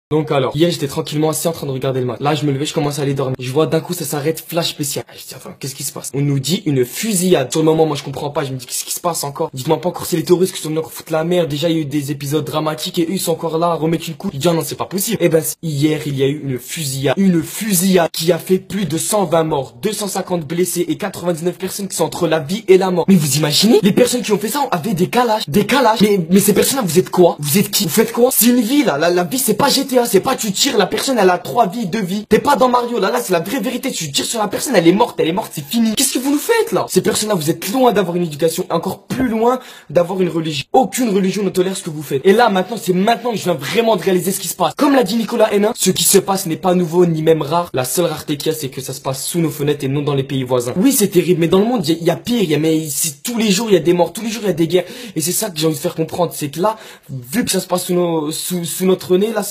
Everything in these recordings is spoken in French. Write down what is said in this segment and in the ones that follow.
Donc alors, hier j'étais tranquillement assis en train de regarder le match. Là je me levais, je commence à aller dormir. Je vois d'un coup ça s'arrête, flash spécial. Je dis attends, qu'est-ce qui se passe? On nous dit une fusillade. Sur le moment moi je comprends pas, je me dis qu'est-ce qui se passe encore? Dites-moi pas encore c'est les terroristes qui sont venus encore foutre la merde. Déjà il y a eu des épisodes dramatiques et eux ils sont encore là à remettre une coupe. Je dis ah non c'est pas possible. Eh ben hier il y a eu une fusillade. Une fusillade qui a fait plus de 120 morts, 250 blessés et 99 personnes qui sont entre la vie et la mort. Mais vous imaginez? Les personnes qui ont fait ça avaient des calages. Des calages. Mais ces personnes là vous êtes quoi? Vous êtes qui? Vous faites quoi? C'est une vie là. La vie c'est pas GTA, c'est pas tu tires, la personne elle a 3 vies, 2 vies. T'es pas dans Mario là c'est la vraie vérité. Tu tires sur la personne, elle est morte, c'est fini. Qu'est-ce que vous nous faites là? Ces personnes là vous êtes loin d'avoir une éducation, encore plus loin d'avoir une religion. Aucune religion ne tolère ce que vous faites. Et là maintenant c'est maintenant que je viens vraiment de réaliser ce qui se passe. Comme l'a dit Nicolas Hénin, ce qui se passe n'est pas nouveau ni même rare. La seule rareté qu'il y a c'est que ça se passe sous nos fenêtres et non dans les pays voisins. Oui c'est terrible mais dans le monde il y a pire, mais tous les jours il y a des morts, tous les jours il y a des guerres. Et c'est ça que j'ai envie de faire comprendre, c'est que là, vu que ça se passe sous notre nez, là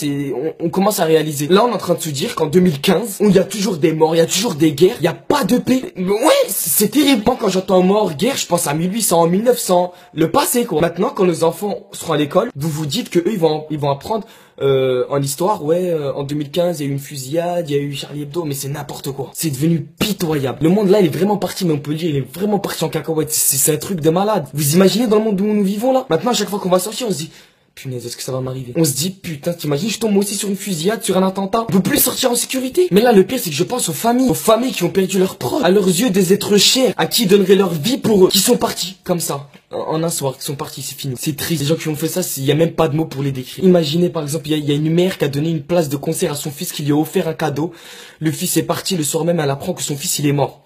on commence à réaliser. Là on est en train de se dire qu'en 2015, il y a toujours des morts, il y a toujours des guerres, il y a pas de paix. Ouais, c'est terrible. Moi, quand j'entends mort, guerre, je pense à 1800, 1900, le passé quoi. Maintenant quand nos enfants seront à l'école, vous vous dites que eux ils vont apprendre en histoire, en 2015 il y a eu une fusillade, il y a eu Charlie Hebdo, mais c'est n'importe quoi. C'est devenu pitoyable. Le monde là il est vraiment parti, mais on peut le dire, il est vraiment parti en cacahuète. C'est un truc de malade. Vous imaginez dans le monde où nous vivons là? Maintenant à chaque fois qu'on va sortir on se dit punaise, est-ce que ça va m'arriver? On se dit, putain, t'imagines, je tombe moi aussi sur une fusillade, sur un attentat. On peut plus sortir en sécurité. Mais là, le pire, c'est que je pense aux familles qui ont perdu leurs proches, à leurs yeux des êtres chers, à qui ils donneraient leur vie pour eux, qui sont partis, comme ça. En un soir, qui sont partis, c'est fini. C'est triste. Les gens qui ont fait ça, il y a même pas de mots pour les décrire. Imaginez, par exemple, il y a une mère qui a donné une place de concert à son fils, qui lui a offert un cadeau. Le fils est parti, le soir même, elle apprend que son fils, il est mort.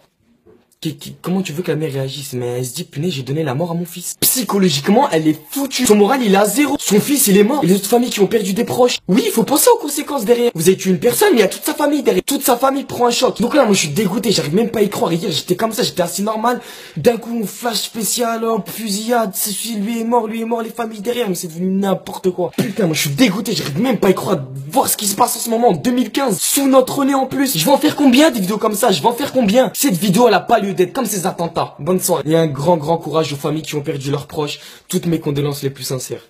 Comment tu veux que la mère réagisse? Mais elle se dit, punaise, j'ai donné la mort à mon fils. Psychologiquement, elle est foutue. Son moral, il est à zéro. Son fils, il est mort. Et les autres familles qui ont perdu des proches. Oui, il faut penser aux conséquences derrière. Vous avez tué une personne, mais il y a toute sa famille derrière. Toute sa famille prend un choc. Donc là, moi, je suis dégoûté. J'arrive même pas à y croire. Hier, j'étais comme ça, j'étais assis normal. D'un coup, flash spécial, fusillade. Lui est mort, les familles derrière. Mais c'est devenu n'importe quoi. Putain, moi, je suis dégoûté. J'arrive même pas à y croire. Voir ce qui se passe en ce moment, en 2015. Sous notre nez en plus. Je vais en faire combien des vidéos comme ça? Je vais en faire combien? Cette vidéo, elle a pas lieu d'être comme ces attentats. Bonne soirée. Et un grand courage aux familles qui ont perdu leurs proches. Toutes mes condoléances les plus sincères.